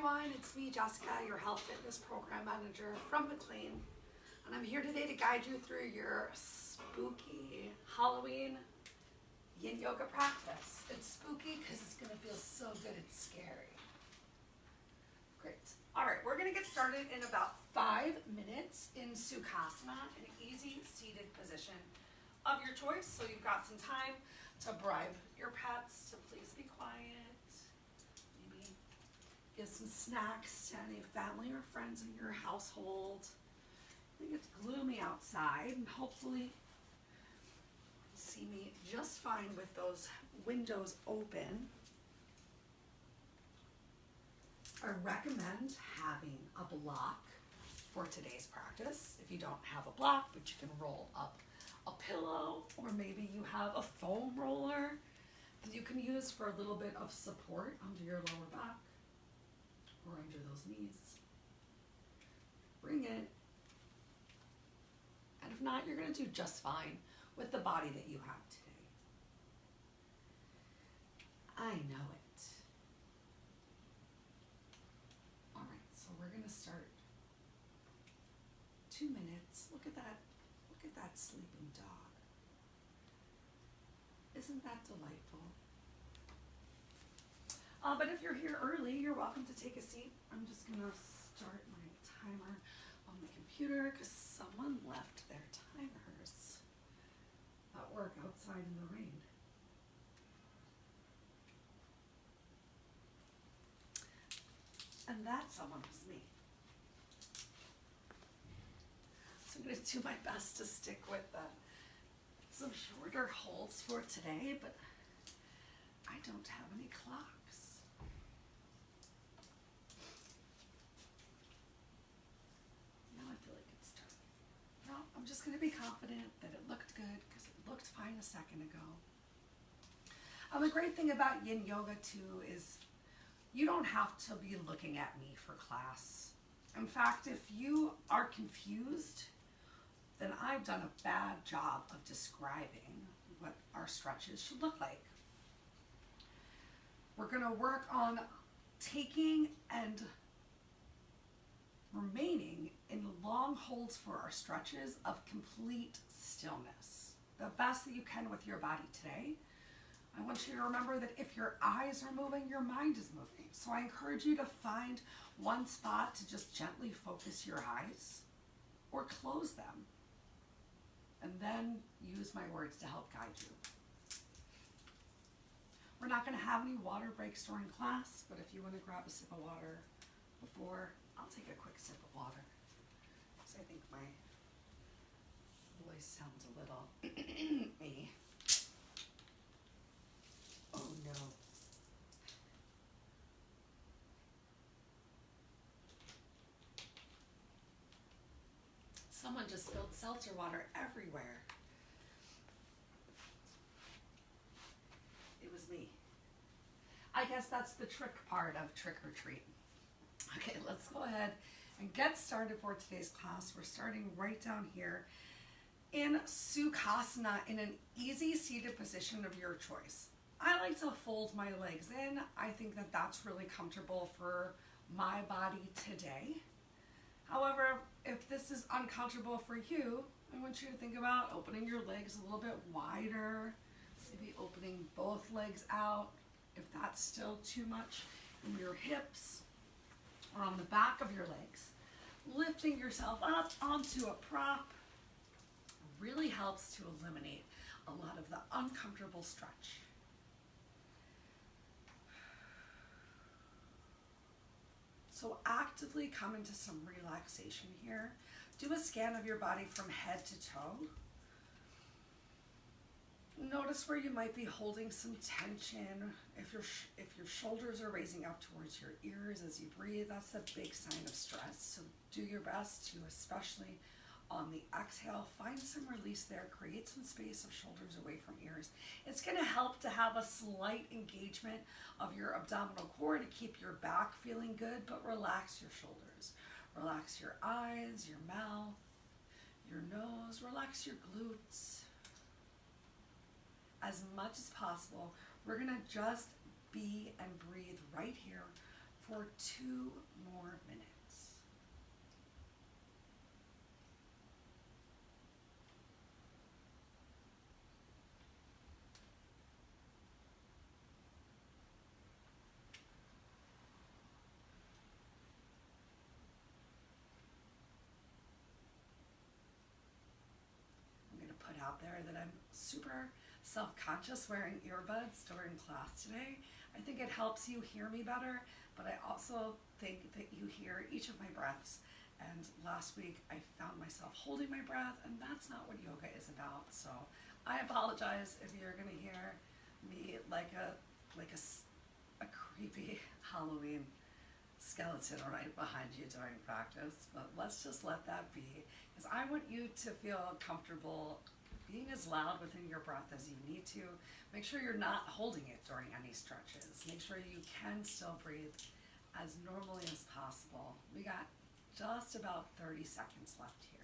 everyone, it's me, Jessica, your health fitness program manager from McLean, and I'm here today to guide you through your spooky Halloween Yin Yoga practice. It's spooky because it's going to feel so good it's scary. Great. Alright, we're going to get started in about 5 minutes in Sukhasana, an easy seated position of your choice. So you've got some time to bribe your pets to please be quiet. Maybe give some snacks to any family or friends in your household. I think it's gloomy outside, and hopefully you'll see me just fine with those windows open. I recommend having a block for today's practice. If you don't have a block, but you can roll up a pillow, or maybe you have a foam roller that you can use for a little bit of support under your lower back or under those knees. Bring it. And if not, you're going to do just fine with the body that you have today. I know it. All right, so we're going to start. 2 minutes. Look at that sleeping dog. Isn't that delightful? But if you're here early, you're welcome to take a seat. I'm just going to start my timer on the computer because someone left their timers at work outside in the rain. And that someone was me. So I'm going to do my best to stick with some shorter holds for today, but I don't have any clocks. Now I feel like it's starting. No, I'm just going to be confident that it looked good because it looked fine a second ago. The great thing about Yin Yoga too is you don't have to be looking at me for class. In fact, if you are confused, then I've done a bad job of describing what our stretches should look like. We're going to work on taking and remaining in long holds for our stretches of complete stillness. The best that you can with your body today. I want you to remember that if your eyes are moving, your mind is moving. So I encourage you to find one spot to just gently focus your eyes or close them. And then use my words to help guide you. We're not going to have any water breaks during class, but if you want to grab a sip of water before, I'll take a quick sip of water. Because I think my voice sounds a little me. Oh no. Someone just spilled seltzer water everywhere. It was me. I guess that's the trick part of trick or treat. Okay, let's go ahead and get started for today's class. We're starting right down here in Sukhasana in an easy seated position of your choice. I like to fold my legs in. I think that that's really comfortable for my body today. However, if this is uncomfortable for you, I want you to think about opening your legs a little bit wider, maybe opening both legs out if that's still too much in your hips or on the back of your legs. Lifting yourself up onto a prop really helps to eliminate a lot of the uncomfortable stretch. So actively come into some relaxation here. Do a scan of your body from head to toe. Notice where you might be holding some tension. If your shoulders are raising up towards your ears as you breathe, that's a big sign of stress. So do your best to, especially on the exhale, find some release there. Create some space of shoulders away from ears. It's going to help to have a slight engagement of your abdominal core to keep your back feeling good, but relax your shoulders. Relax your eyes, your mouth, your nose. Relax your glutes. As much as possible, we're going to just be and breathe right here for 2 more minutes. I'm going to put out there that I'm super self-conscious wearing earbuds during class today. I think it helps you hear me better, but I also think that you hear each of my breaths. And last week I found myself holding my breath, and that's not what yoga is about. So I apologize if you're gonna hear me like a creepy Halloween skeleton right behind you during practice. But let's just let that be, because I want you to feel comfortable being as loud within your breath as you need to. Make sure you're not holding it during any stretches. Make sure you can still breathe as normally as possible. We got just about 30 seconds left here.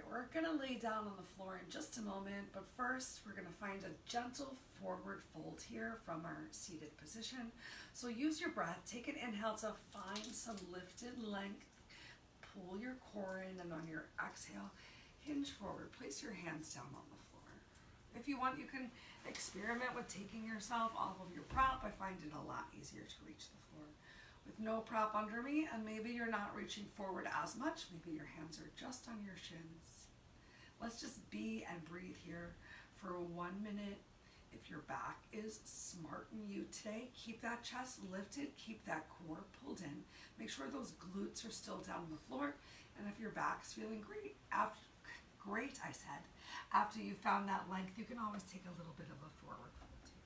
We're gonna lay down on the floor in just a moment, but first we're gonna find a gentle forward fold here from our seated position. So use your breath, take an inhale to find some lifted length, pull your core in, and on your exhale, hinge forward, place your hands down on the floor. If you want, you can experiment with taking yourself off of your prop. I find it a lot easier to reach the floor with no prop under me, and maybe you're not reaching forward as much. Maybe your hands are just on your shins. Let's just be and breathe here for 1 minute. If your back is smarting you today, keep that chest lifted, keep that core pulled in. Make sure those glutes are still down on the floor. And if your back's feeling great, after you found that length, you can always take a little bit of a forward fold here.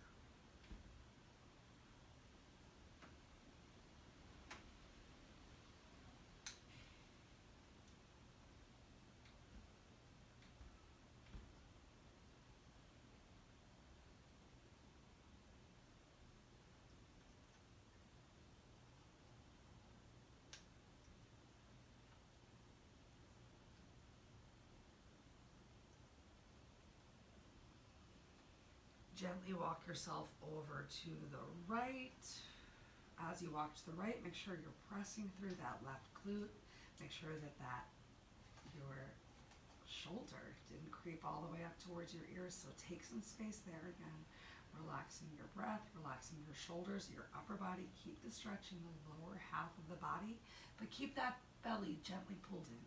Gently walk yourself over to the right. As you walk to the right, make sure you're pressing through that left glute. Make sure that your shoulder didn't creep all the way up towards your ears, so take some space there again. Relaxing your breath, relaxing your shoulders, your upper body. Keep the stretch in the lower half of the body, but keep that belly gently pulled in.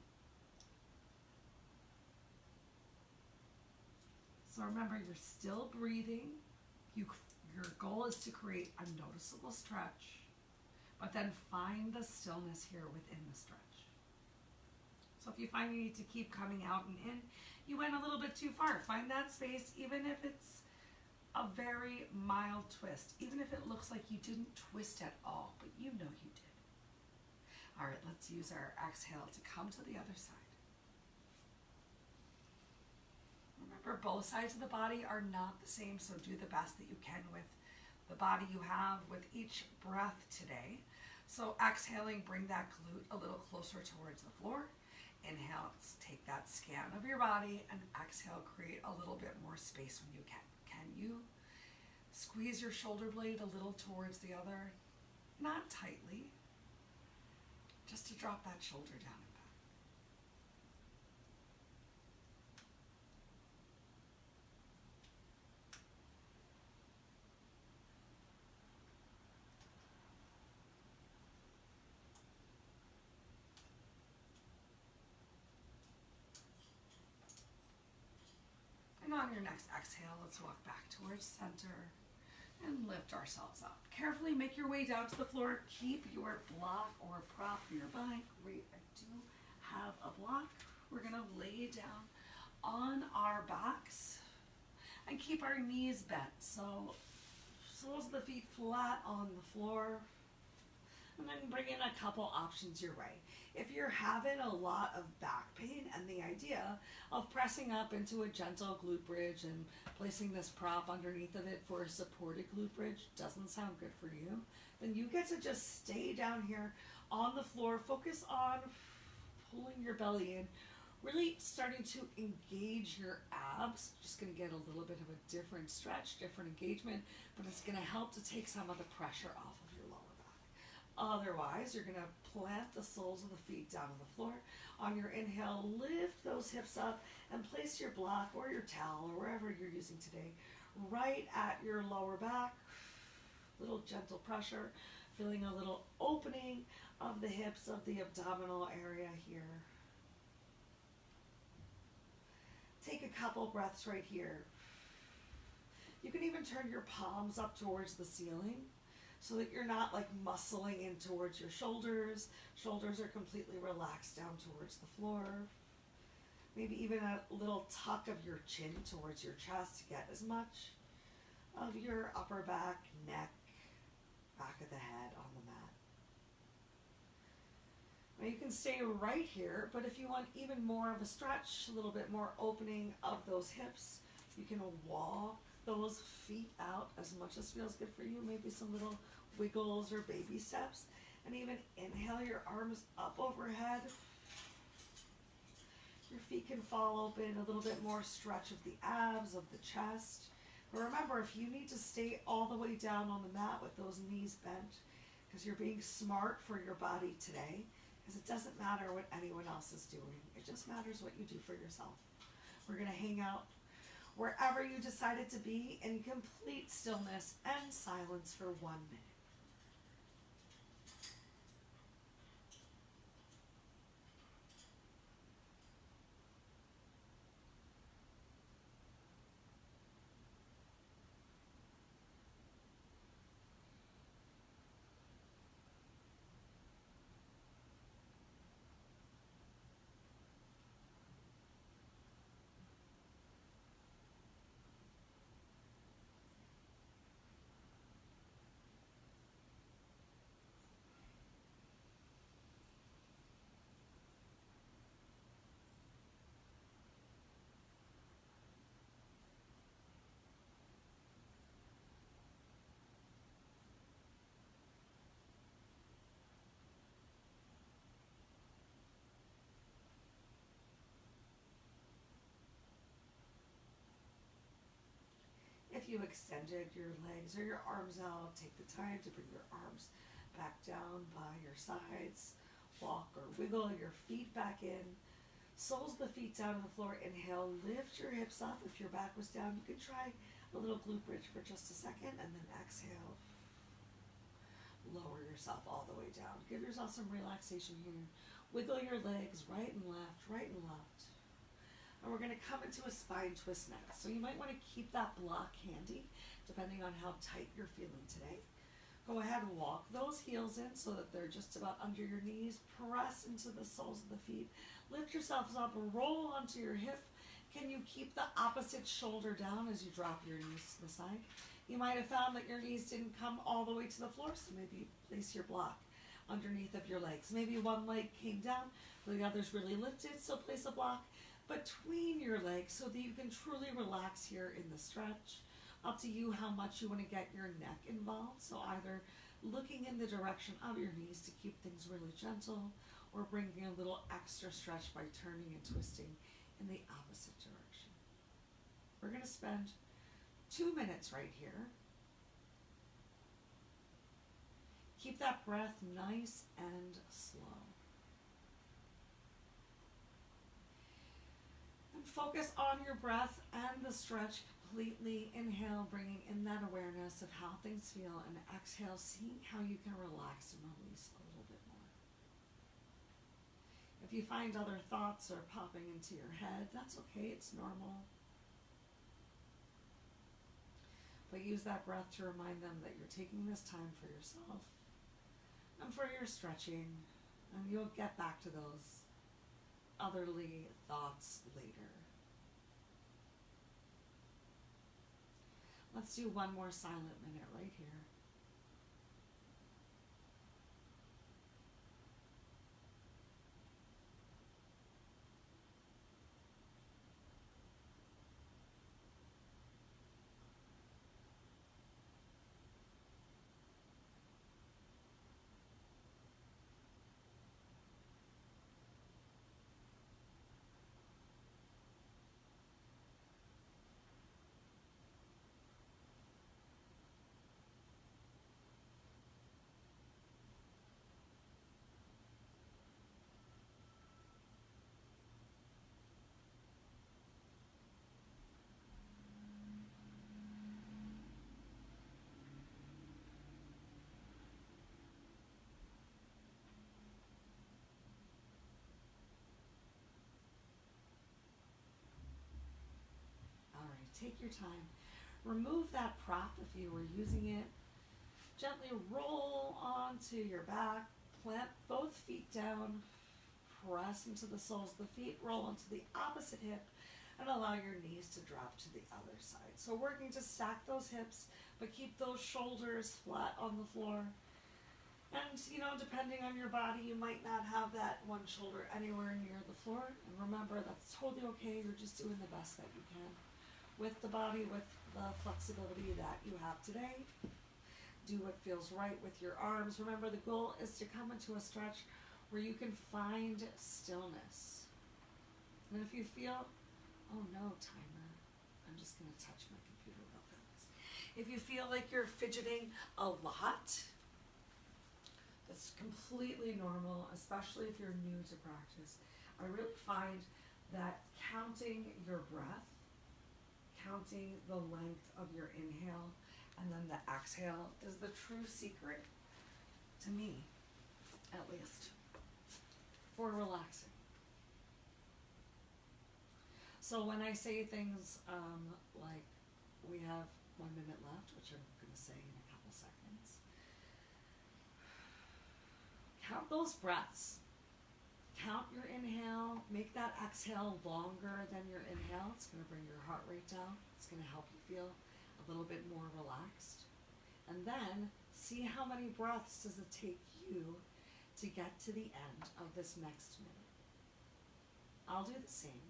So remember, you're still breathing. Your goal is to create a noticeable stretch, but then find the stillness here within the stretch. So if you find you need to keep coming out and in, you went a little bit too far. Find that space, even if it's a very mild twist, even if it looks like you didn't twist at all, but you know you did. All right, let's use our exhale to come to the other side. Remember, both sides of the body are not the same, so do the best that you can with the body you have with each breath today. So exhaling, bring that glute a little closer towards the floor. Inhale, take that scan of your body, and exhale, create a little bit more space when you can. Can you squeeze your shoulder blade a little towards the other? Not tightly, just to drop that shoulder down. And on your next exhale, let's walk back towards center and lift ourselves up. Carefully make your way down to the floor. Keep your block or prop nearby. Great, I do have a block. We're gonna lay down on our backs. And and keep our knees bent. So soles of the feet flat on the floor. And then bring in a couple options your way. If you're having a lot of back pain and the idea of pressing up into a gentle glute bridge and placing this prop underneath of it for a supported glute bridge doesn't sound good for you, then you get to just stay down here on the floor. Focus on pulling your belly in, really starting to engage your abs. Just going to get a little bit of a different stretch, different engagement, but it's going to help to take some of the pressure off of your lower back. Otherwise, you're going to plant the soles of the feet down on the floor. On your inhale, lift those hips up and place your block or your towel or wherever you're using today right at your lower back. Little gentle pressure, feeling a little opening of the hips of the abdominal area here. Take a couple breaths right here. You can even turn your palms up towards the ceiling so that you're not like muscling in towards your shoulders. Shoulders are completely relaxed down towards the floor. Maybe even a little tuck of your chin towards your chest to get as much of your upper back, neck, back of the head on the mat. Now you can stay right here, but if you want even more of a stretch, a little bit more opening of those hips, you can walk those feet out as much as feels good for you. Maybe some little wiggles or baby steps. And even inhale your arms up overhead. Your feet can fall open, a little bit more stretch of the abs, of the chest. But remember, if you need to stay all the way down on the mat with those knees bent, because you're being smart for your body today, because it doesn't matter what anyone else is doing. It just matters what you do for yourself. We're going to hang out wherever you decided to be in complete stillness and silence for 1 minute. If you extended your legs or your arms out, take the time to bring your arms back down by your sides. Walk or wiggle your feet back in. Soles of the feet down on the floor. Inhale, lift your hips up. If your back was down, you can try a little glute bridge for just a second, and then exhale. Lower yourself all the way down. Give yourself some relaxation here. Wiggle your legs right and left, right and left. And we're going to come into a spine twist next. So you might want to keep that block handy, depending on how tight you're feeling today. Go ahead and walk those heels in so that they're just about under your knees. Press into the soles of the feet. Lift yourselves up, roll onto your hip. Can you keep the opposite shoulder down as you drop your knees to the side? You might have found that your knees didn't come all the way to the floor, so maybe place your block underneath of your legs. Maybe one leg came down, the other's really lifted, so place a block between your legs so that you can truly relax here in the stretch. Up to you how much you want to get your neck involved. So either looking in the direction of your knees to keep things really gentle, or bringing a little extra stretch by turning and twisting in the opposite direction. We're going to spend 2 minutes right here. Keep that breath nice and slow. And focus on your breath and the stretch completely. Inhale, bringing in that awareness of how things feel, and exhale, seeing how you can relax and release a little bit more. If you find other thoughts are popping into your head, that's okay, it's normal. But use that breath to remind them that you're taking this time for yourself and for your stretching, and you'll get back to those otherly thoughts later. Let's do one more silent minute right here. Take your time. Remove that prop if you were using it. Gently roll onto your back. Plant both feet down. Press into the soles of the feet. Roll onto the opposite hip and allow your knees to drop to the other side. So working to stack those hips, but keep those shoulders flat on the floor. And, depending on your body, you might not have that one shoulder anywhere near the floor. And remember, that's totally okay. You're just doing the best that you can with the body, with the flexibility that you have today. Do what feels right with your arms. Remember, the goal is to come into a stretch where you can find stillness. And if you feel, oh no, timer, I'm just going to touch my computer real fast. If you feel like you're fidgeting a lot, that's completely normal, especially if you're new to practice. I really find that counting your breath, counting the length of your inhale and then the exhale is the true secret, to me at least, for relaxing. So when I say things like we have 1 minute left, which I'm going to say in a couple seconds, count those breaths. Count your inhale, make that exhale longer than your inhale. It's going to bring your heart rate down. It's going to help you feel a little bit more relaxed. And then see how many breaths does it take you to get to the end of this next minute. I'll do the same.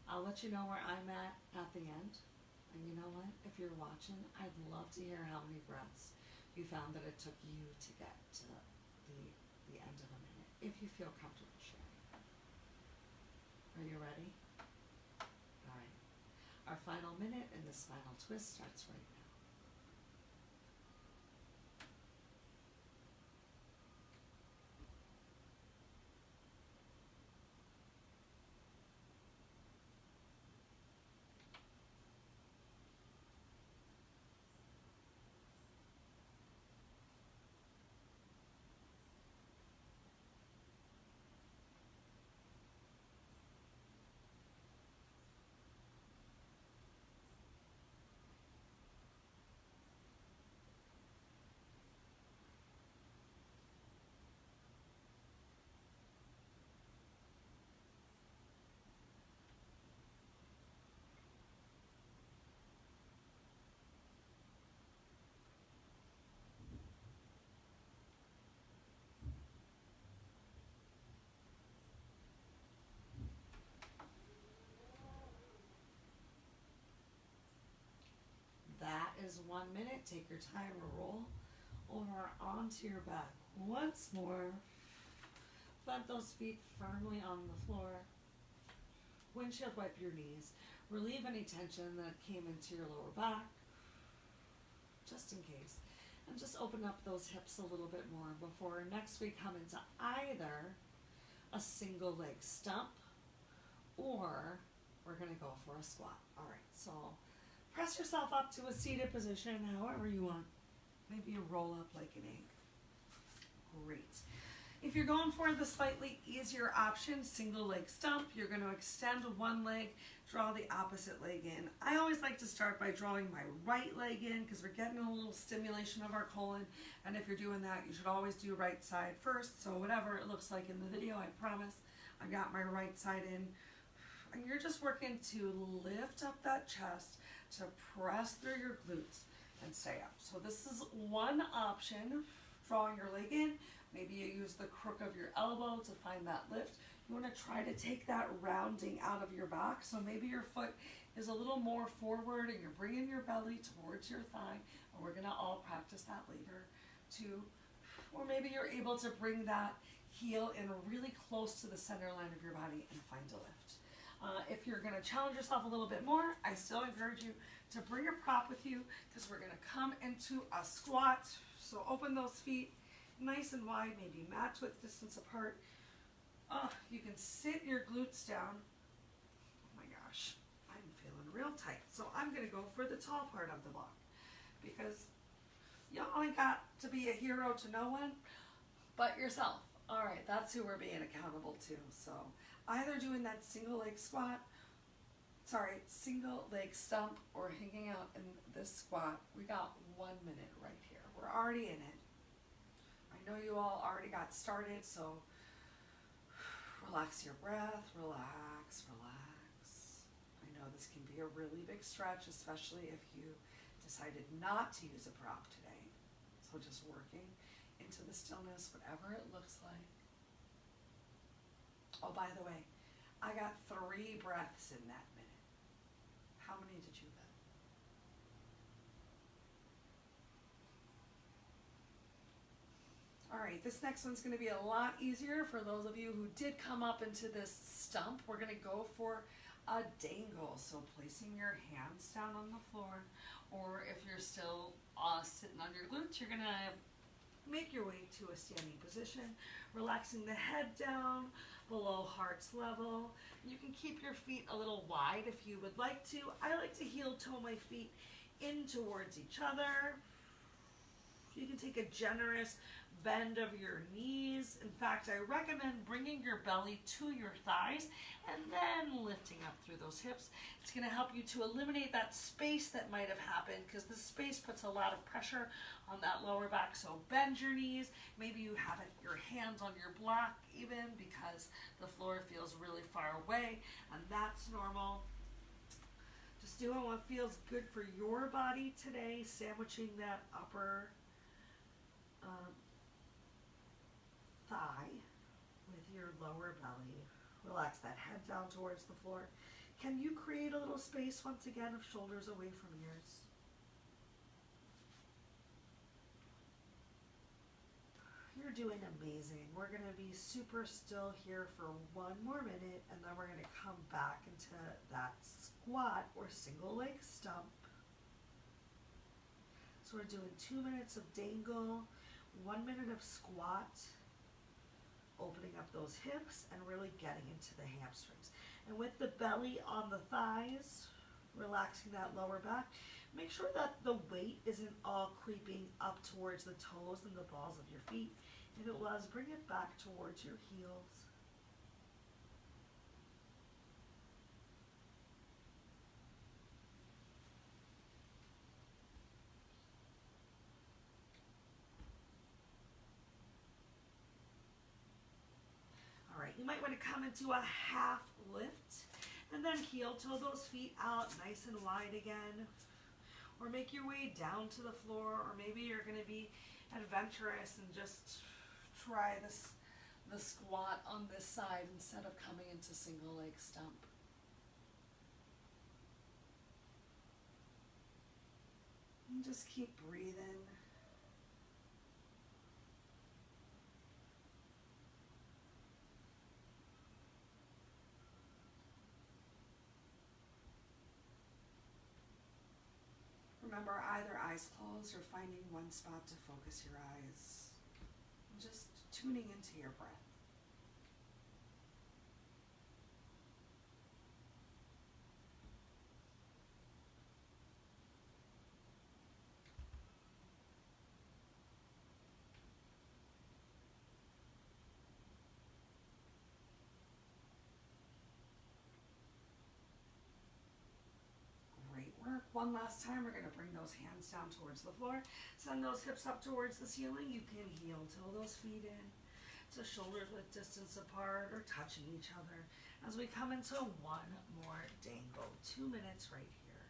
I'll let you know where I'm at the end. And you know what? If you're watching, I'd love to hear how many breaths you found that it took you to get to the end of a minute, if you feel comfortable sharing. Are you ready? All right. Our final minute in this final twist starts right now. That is 1 minute. Take your time to roll over onto your back. Once more. Plant those feet firmly on the floor. Windshield wipe your knees. Relieve any tension that came into your lower back, just in case. And just open up those hips a little bit more before next we come into either a single leg stump or we're going to go for a squat. All right, so press yourself up to a seated position however you want. Maybe you roll up like an egg. Great. If you're going for the slightly easier option, single leg stump, you're going to extend one leg, draw the opposite leg in. I always like to start by drawing my right leg in because we're getting a little stimulation of our colon. And if you're doing that, you should always do right side first. So whatever it looks like in the video, I promise I got my right side in. And you're just working to lift up that chest to press through your glutes and stay up. So this is one option, drawing your leg in. Maybe you use the crook of your elbow to find that lift. You want to try to take that rounding out of your back. So maybe your foot is a little more forward and you're bringing your belly towards your thigh. And we're going to all practice that later too. Or maybe you're able to bring that heel in really close to the center line of your body and find a lift. If you're going to challenge yourself a little bit more, I still encourage you to bring your prop with you because we're going to come into a squat. So open those feet nice and wide, maybe match width distance apart. You can sit your glutes down. Oh my gosh, I'm feeling real tight. So I'm going to go for the tall part of the block because you only got to be a hero to no one but yourself. All right, that's who we're being accountable to. So either doing that single leg stump or hanging out in this squat. We got 1 minute right here. We're already in it. I know you all already got started, so relax your breath, relax. I know this can be a really big stretch, especially if you decided not to use a prop today. So just working into the stillness, whatever it looks like. Oh, by the way, I got 3 breaths in that minute. How many did you get? All right, this next one's going to be a lot easier for those of you who did come up into this stump. We're going to go for a dangle. So placing your hands down on the floor, or if you're still sitting on your glutes, you're going to make your way to a standing position, relaxing the head down below heart's level. You can keep your feet a little wide if you would like to. I like to heel toe my feet in towards each other. You can take a generous bend of your knees. In fact, I recommend bringing your belly to your thighs and then lifting up through those hips. It's going to help you to eliminate that space that might have happened because the space puts a lot of pressure on that lower back. So bend your knees. Maybe you have your hands on your block even because the floor feels really far away, and that's normal. Just doing what feels good for your body today, sandwiching that upper thigh with your lower belly. Relax that head down towards the floor. Can you create a little space once again of shoulders away from ears? You're doing amazing. We're going to be super still here for 1 more minute, and then we're going to come back into that squat or single leg stump. So we're doing 2 minutes of dangle, 1 minute of squat, opening up those hips and really getting into the hamstrings. And with the belly on the thighs, relaxing that lower back, make sure that the weight isn't all creeping up towards the toes and the balls of your feet. If it was, bring it back towards your heels. You might want to come into a half lift and then heel toe those feet out nice and wide again, or make your way down to the floor, or maybe you're going to be adventurous and just try the squat on this side instead of coming into single leg stump. And just keep breathing. Remember, either eyes closed or finding one spot to focus your eyes. Just tuning into your breath. One last time, we're going to bring those hands down towards the floor. Send those hips up towards the ceiling. You can heel toe those feet in to shoulders width distance apart or touching each other as we come into 1 more dangle. 2 minutes right here.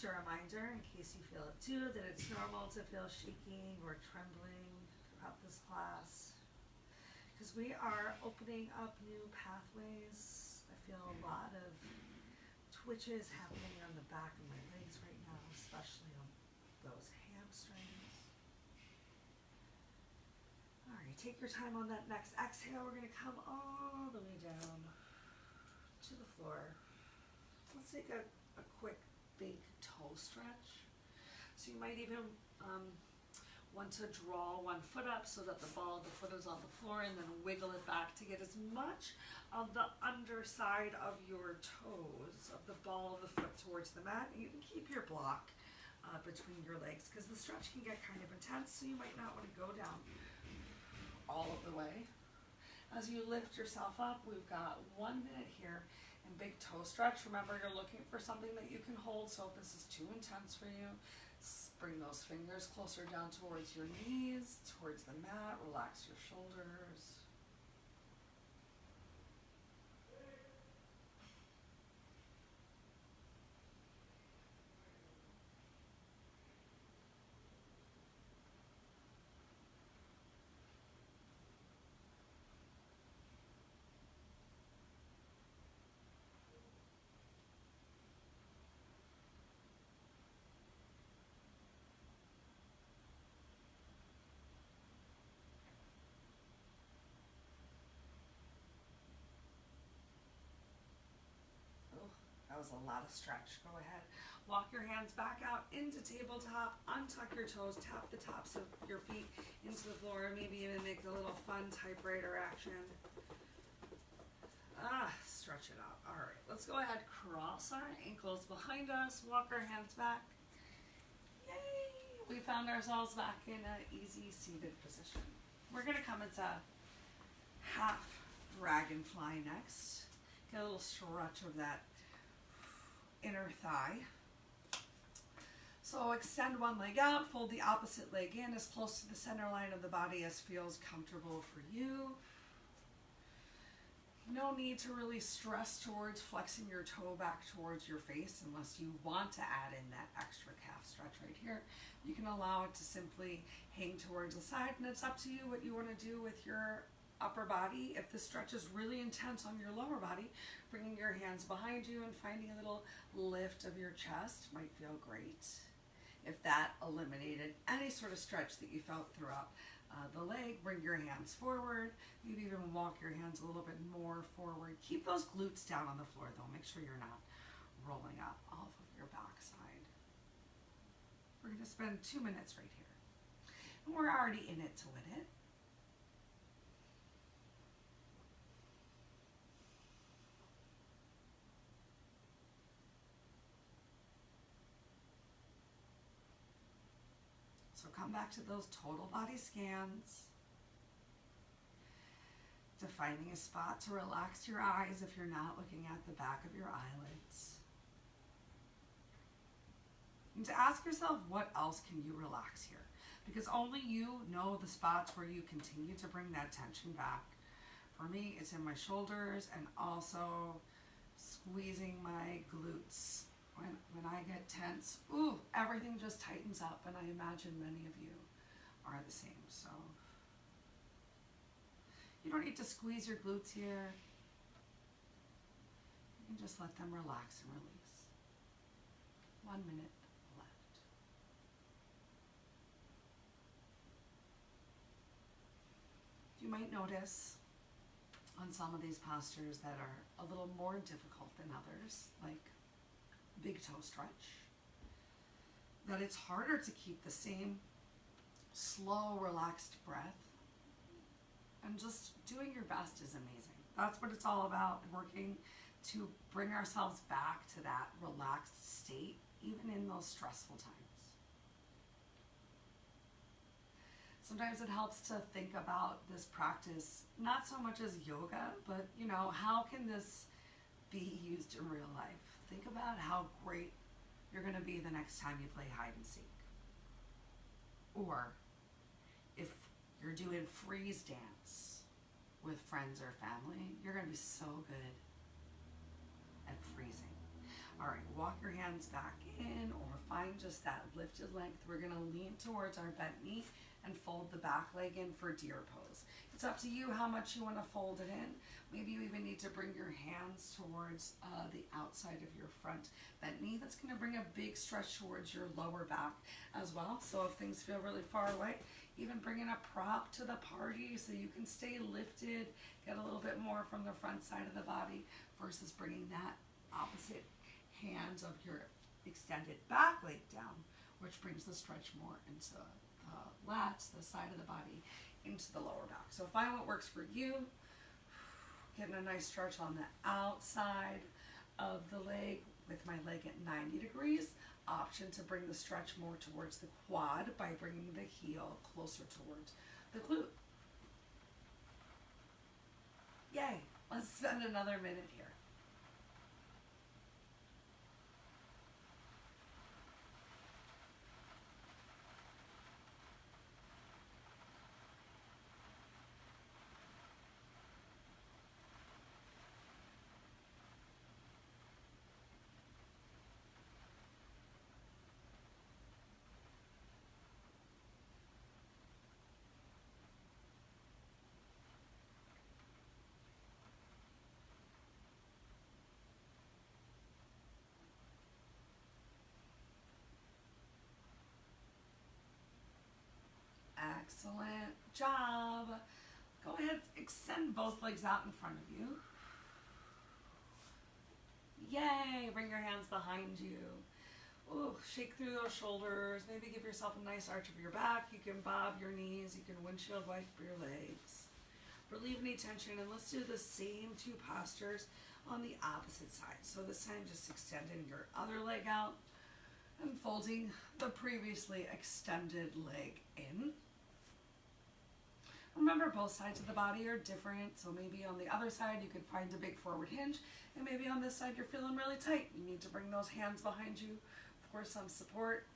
a reminder, in case you feel it too, that it's normal to feel shaking or trembling throughout this class. Because we are opening up new pathways. I feel a lot of twitches happening on the back of my legs right now, especially on those hamstrings. All right, take your time on that next exhale. We're going to come all the way down to the floor. Let's take a quick big toe stretch. So you might even want to draw one foot up so that the ball of the foot is on the floor, and then wiggle it back to get as much of the underside of your toes, of the ball of the foot towards the mat. You can keep your block between your legs because the stretch can get kind of intense, so you might not want to go down all of the way. As you lift yourself up, we've got 1 minute here in big toe stretch. Remember, you're looking for something that you can hold, so if this is too intense for you, bring those fingers closer down towards your knees, towards the mat. Relax your shoulders. That was a lot of stretch. Go ahead. Walk your hands back out into tabletop. Untuck your toes. Tap the tops of your feet into the floor. Maybe even make a little fun typewriter action. Stretch it out. All right. Let's go ahead. Cross our ankles behind us. Walk our hands back. Yay! We found ourselves back in an easy seated position. We're going to come into half dragonfly next. Get a little stretch of that inner thigh. So extend one leg out, fold the opposite leg in as close to the center line of the body as feels comfortable for you. No need to really stress towards flexing your toe back towards your face unless you want to add in that extra calf stretch right here. You can allow it to simply hang towards the side, and it's up to you what you want to do with your upper body. If the stretch is really intense on your lower body, bringing your hands behind you and finding a little lift of your chest might feel great. If that eliminated any sort of stretch that you felt throughout the leg, bring your hands forward. Maybe even walk your hands a little bit more forward. Keep those glutes down on the floor though. Make sure you're not rolling up off of your backside. We're going to spend 2 minutes right here. And we're already in it to win it. So come back to those total body scans. Finding a spot to relax your eyes if you're not looking at the back of your eyelids. And to ask yourself, what else can you relax here? Because only you know the spots where you continue to bring that tension back. For me, it's in my shoulders and also squeezing my glutes. When I get tense, everything just tightens up, and I imagine many of you are the same. So you don't need to squeeze your glutes here. You can just let them relax and release. 1 minute left. You might notice on some of these postures that are a little more difficult than others, like big toe stretch, that it's harder to keep the same slow, relaxed breath. And just doing your best is amazing. That's what it's all about, working to bring ourselves back to that relaxed state, even in those stressful times. Sometimes it helps to think about this practice, not so much as yoga, but how can this be used in real life? Think about how great you're going to be the next time you play hide and seek. Or if you're doing freeze dance with friends or family, you're going to be so good at freezing. All right, walk your hands back in or find just that lifted length. We're gonna lean towards our bent knee and fold the back leg in for deer pose. It's up to you how much you wanna fold it in. Maybe you even need to bring your hands towards the outside of your front bent knee. That's gonna bring a big stretch towards your lower back as well. So if things feel really far away, even bringing a prop to the party so you can stay lifted, get a little bit more from the front side of the body versus bringing that opposite hand of your extended back leg down, which brings the stretch more into the lats, the side of the body, into the lower back. So find what works for you. Getting a nice stretch on the outside of the leg with my leg at 90 degrees. Option to bring the stretch more towards the quad by bringing the heel closer towards the glute. Yay! Let's spend another minute here. Excellent job. Go ahead, extend both legs out in front of you. Yay, bring your hands behind you. Ooh, shake through those shoulders. Maybe give yourself a nice arch of your back. You can bob your knees. You can windshield wipe your legs. Relieve any tension, and let's do the same two postures on the opposite side. So this time just extending your other leg out and folding the previously extended leg in. Remember, both sides of the body are different, so maybe on the other side you can find a big forward hinge, and maybe on this side you're feeling really tight. You need to bring those hands behind you for some support,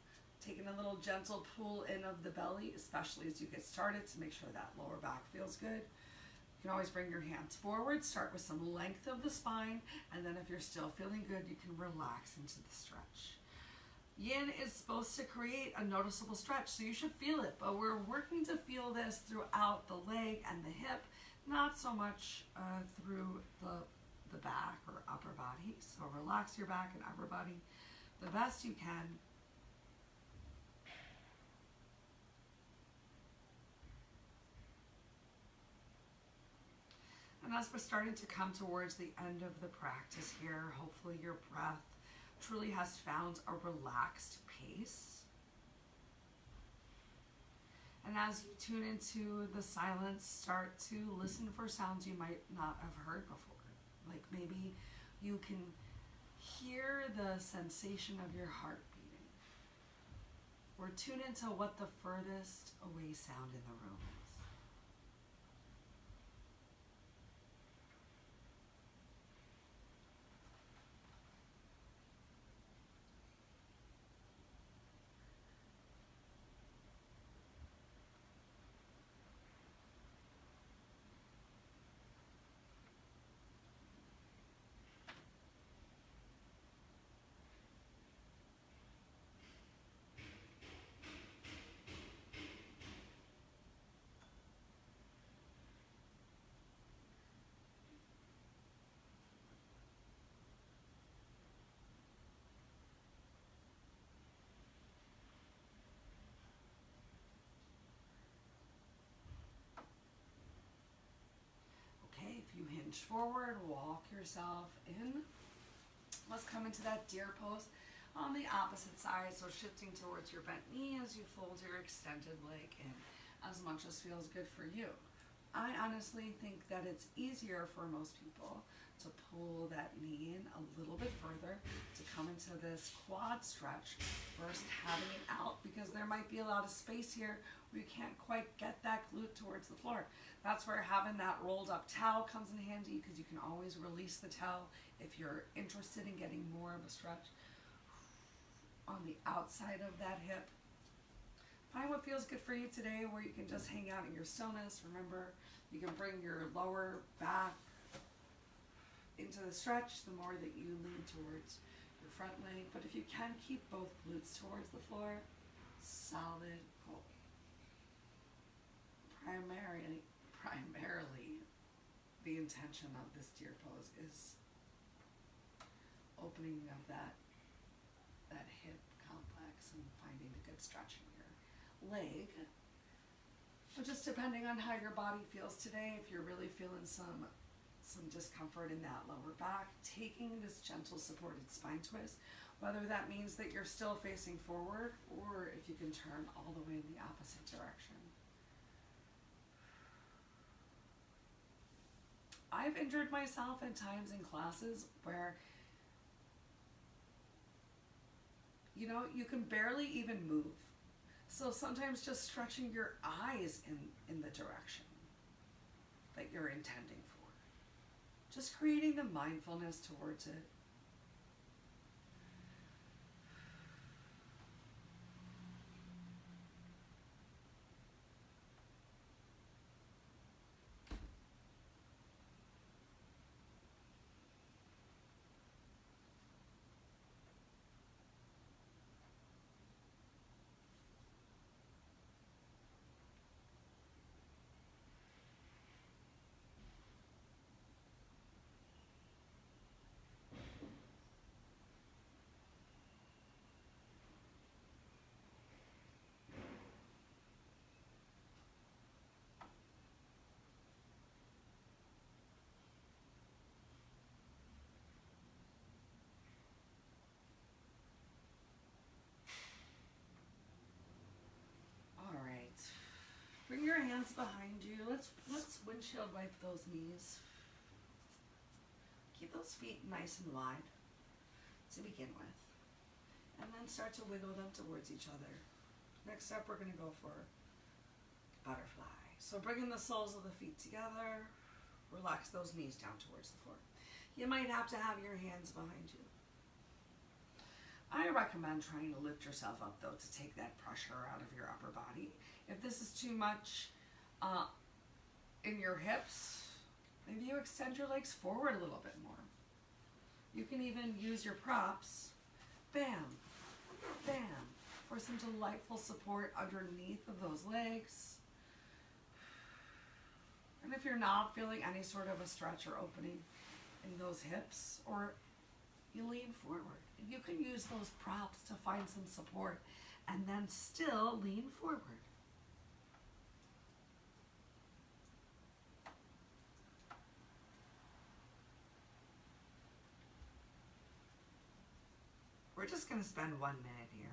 taking a little gentle pull in of the belly, especially as you get started, to make sure that lower back feels good. You can always bring your hands forward, start with some length of the spine, and then if you're still feeling good, you can relax into the stretch. Yin is supposed to create a noticeable stretch, so you should feel it, but we're working to feel this throughout the leg and the hip, not so much through the back or upper body. So relax your back and upper body the best you can. And as we're starting to come towards the end of the practice here, hopefully your breath truly has found a relaxed pace. And as you tune into the silence, start to listen for sounds you might not have heard before. Like maybe you can hear the sensation of your heart beating. Or tune into what the furthest away sound in the room is. If you hinge forward, walk yourself in. Let's come into that deer pose on the opposite side. So shifting towards your bent knee as you fold your extended leg in as much as feels good for you. I honestly think that it's easier for most people to pull that knee in a little bit further to come into this quad stretch versus having it out, because there might be a lot of space here where you can't quite get that glute towards the floor. That's where having that rolled up towel comes in handy, because you can always release the towel if you're interested in getting more of a stretch on the outside of that hip. Find what feels good for you today, where you can just hang out in your stillness. Remember, you can bring your lower back into the stretch the more that you lean towards your the front leg, but if you can keep both glutes towards the floor, solid goal. Primarily, the intention of this deer pose is opening of that hip complex and finding the good stretch in your leg. But just depending on how your body feels today, if you're really feeling some discomfort in that lower back, taking this gentle supported spine twist, whether that means that you're still facing forward or if you can turn all the way in the opposite direction. I've injured myself at times in classes where, you know, you can barely even move. So sometimes just stretching your eyes in the direction that you're intending for. Just creating the mindfulness towards it. Bring your hands behind you. Let's windshield wipe those knees. Keep those feet nice and wide to begin with. And then start to wiggle them towards each other. Next up, we're going to go for butterfly. So bringing the soles of the feet together. Relax those knees down towards the floor. You might have to have your hands behind you. I recommend trying to lift yourself up, though, to take that pressure out of your upper body. If this is too much in your hips, maybe you extend your legs forward a little bit more. You can even use your props, bam, bam, for some delightful support underneath of those legs. And if you're not feeling any sort of a stretch or opening in those hips, or you lean forward, you can use those props to find some support and then still lean forward. We're just going to spend 1 minute here.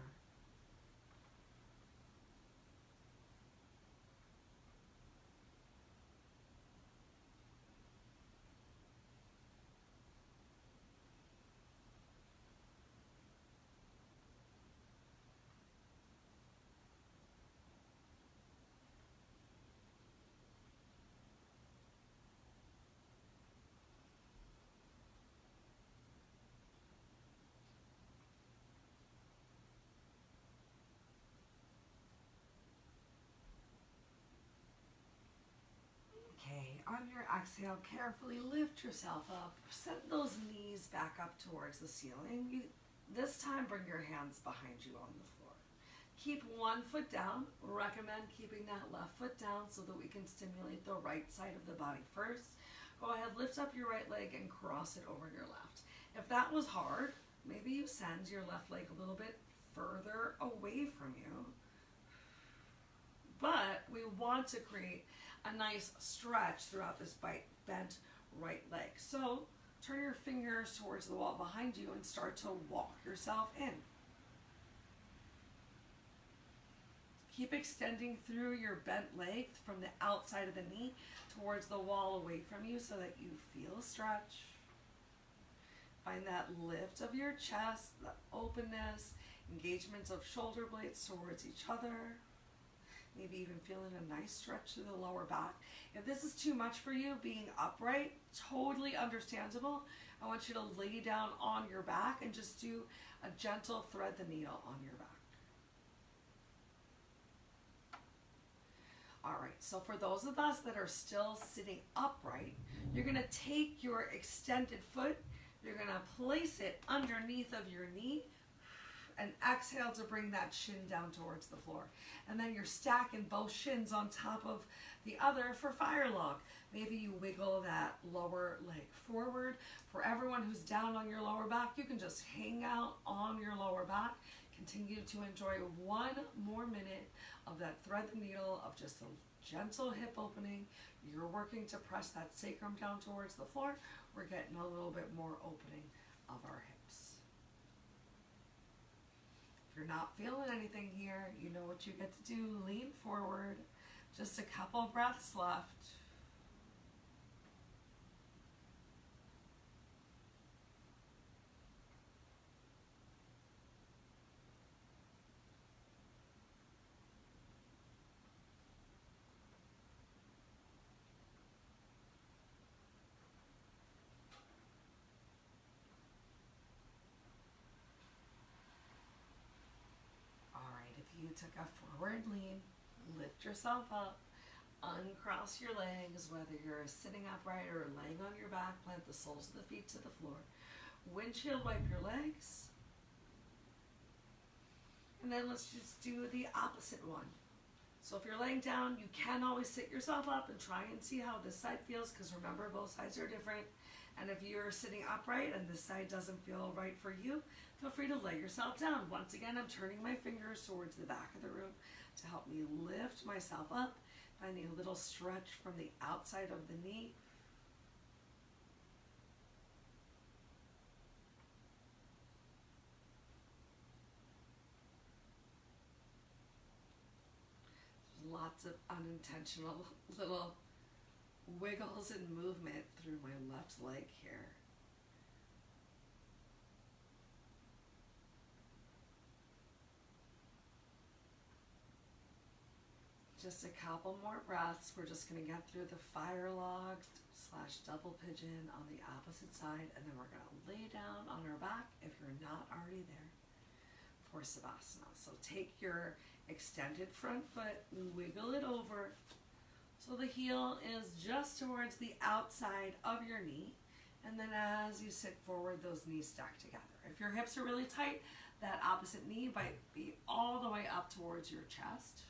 On your exhale, carefully lift yourself up. Send those knees back up towards the ceiling. This time, bring your hands behind you on the floor. Keep one foot down. Recommend keeping that left foot down so that we can stimulate the right side of the body first. Go ahead, lift up your right leg and cross it over your left. If that was hard, maybe you send your left leg a little bit further away from you. But we want to create a nice stretch throughout this bent right leg. So turn your fingers towards the wall behind you and start to walk yourself in. Keep extending through your bent leg from the outside of the knee towards the wall away from you so that you feel stretch. Find that lift of your chest, the openness, engagement of shoulder blades towards each other. Maybe even feeling a nice stretch through the lower back. If this is too much for you, being upright, totally understandable. I want you to lay down on your back and just do a gentle thread the needle on your back. All right, so for those of us that are still sitting upright, you're gonna take your extended foot, You're going to place it underneath of your knee and exhale to bring that shin down towards the floor. And then you're stacking both shins on top of the other for fire log. Maybe you wiggle that lower leg forward. For everyone who's down on your lower back, you can just hang out on your lower back. Continue to enjoy 1 more minute of that thread the needle of just a gentle hip opening. You're working to press that sacrum down towards the floor. We're getting a little bit more opening of our hips. If you're not feeling anything here, you know what you get to do. Lean forward. Just a couple breaths left. You took a forward lean, lift yourself up, uncross your legs, whether you're sitting upright or laying on your back, plant the soles of the feet to the floor. Windshield wipe your legs. And then let's just do the opposite one. So if you're laying down, you can always sit yourself up and try and see how this side feels, because remember, both sides are different. And if you're sitting upright and this side doesn't feel right for you, feel free to lay yourself down. Once again, I'm turning my fingers towards the back of the room to help me lift myself up. Finding a little stretch from the outside of the knee. Lots of unintentional little wiggles and movement through my left leg here. Just a couple more breaths. We're just going to get through the fire log / double pigeon on the opposite side, and then we're going to lay down on our back if you're not already there for Savasana. So take your extended front foot, wiggle it over so the heel is just towards the outside of your knee, and then as you sit forward, those knees stack together. If your hips are really tight, that opposite knee might be all the way up towards your chest.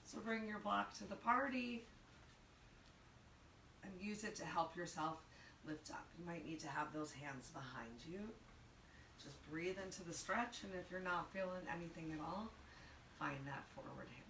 So bring your block to the party and use it to help yourself lift up. You might need to have those hands behind you. Just breathe into the stretch, and if you're not feeling anything at all, find that forward hinge.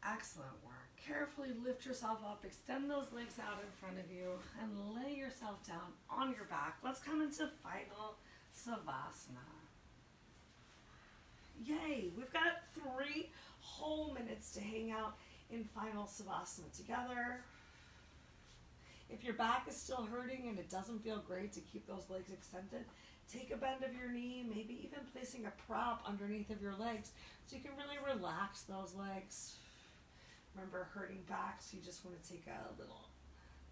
Excellent work. Carefully lift yourself up, extend those legs out in front of you, and lay yourself down on your back. Let's come into final Savasana. Yay, we've got 3 whole minutes to hang out in final Savasana together. If your back is still hurting and it doesn't feel great to keep those legs extended, take a bend of your knee, maybe even placing a prop underneath of your legs so you can really relax those legs. Remember, hurting backs, you just want to take a little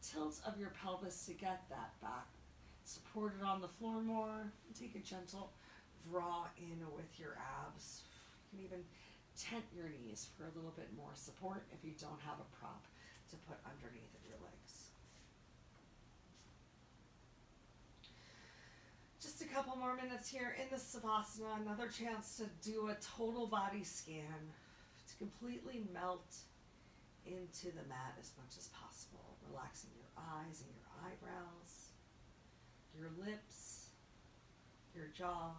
tilt of your pelvis to get that back supported on the floor more. Take a gentle draw in with your abs. You can even tent your knees for a little bit more support if you don't have a prop to put underneath of your legs. Just a couple more minutes here in the Savasana. Another chance to do a total body scan to completely melt into the mat as much as possible, relaxing your eyes and your eyebrows, your lips, your jaw,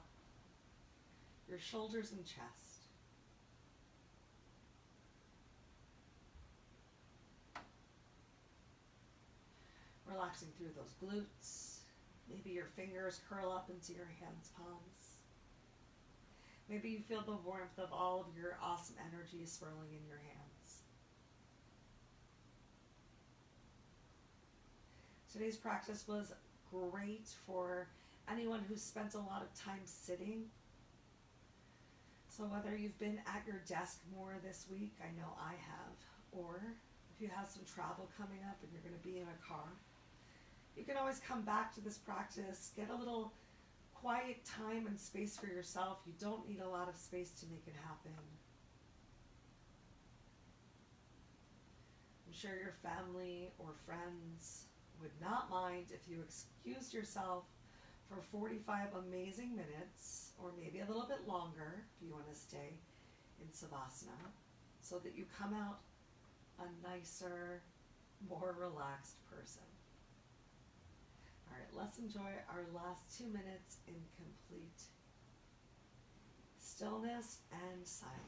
your shoulders and chest. Relaxing through those glutes. Maybe your fingers curl up into your hands' palms. Maybe you feel the warmth of all of your awesome energy swirling in your hands. Today's practice was great for anyone who's spent a lot of time sitting. So whether you've been at your desk more this week, I know I have, or if you have some travel coming up and you're going to be in a car, you can always come back to this practice, get a little quiet time and space for yourself. You don't need a lot of space to make it happen. I'm sure your family or friends would not mind if you excused yourself for 45 amazing minutes, or maybe a little bit longer if you want to stay in Savasana, so that you come out a nicer, more relaxed person. All right, let's enjoy our last 2 minutes in complete stillness and silence.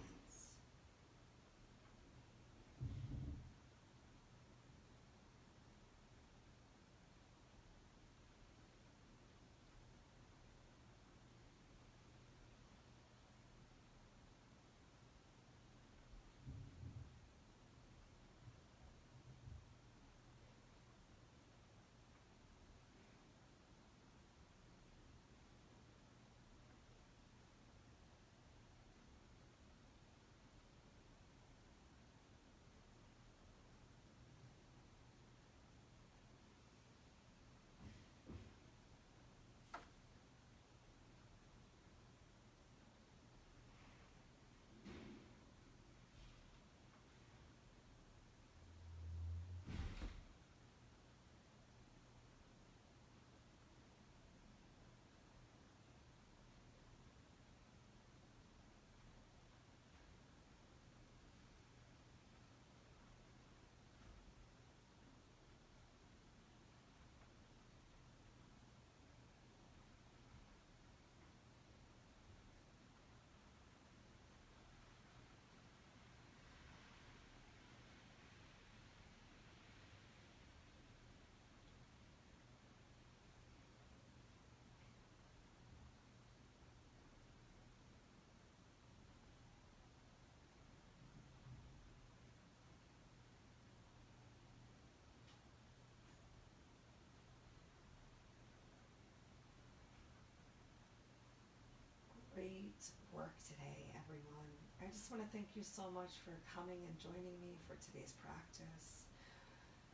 Great work today, everyone. I just want to thank you so much for coming and joining me for today's practice.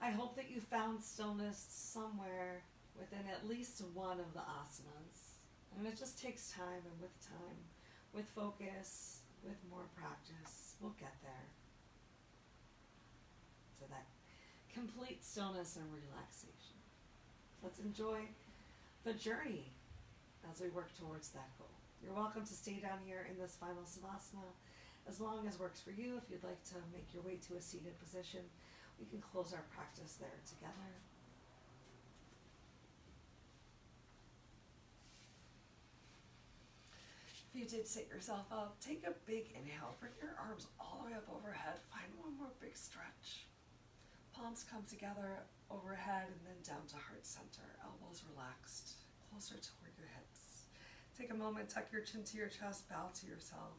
I hope that you found stillness somewhere within at least one of the asanas. And it just takes time, and with focus, with more practice, we'll get there. So that complete stillness and relaxation. Let's enjoy the journey as we work towards that goal. You're welcome to stay down here in this final Savasana as long as works for you. If you'd like to make your way to a seated position, we can close our practice there together. If you did sit yourself up, take a big inhale. Bring your arms all the way up overhead. Find one more big stretch. Palms come together overhead and then down to heart center. Elbows relaxed, closer toward your hips. Take a moment, tuck your chin to your chest, bow to yourself.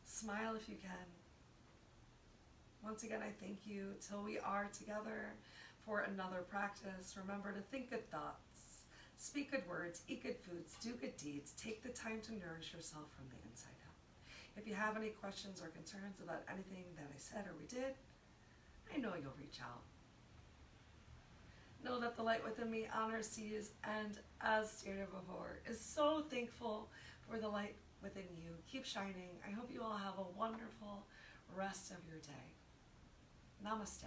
Smile if you can. Once again, I thank you till we are together for another practice. Remember to think good thoughts, speak good words, eat good foods, do good deeds. Take the time to nourish yourself from the inside out. If you have any questions or concerns about anything that I said or we did, I know you'll reach out. Know that the light within me honors, sees, and as stated before, is so thankful for the light within you. Keep shining. I hope you all have a wonderful rest of your day. Namaste.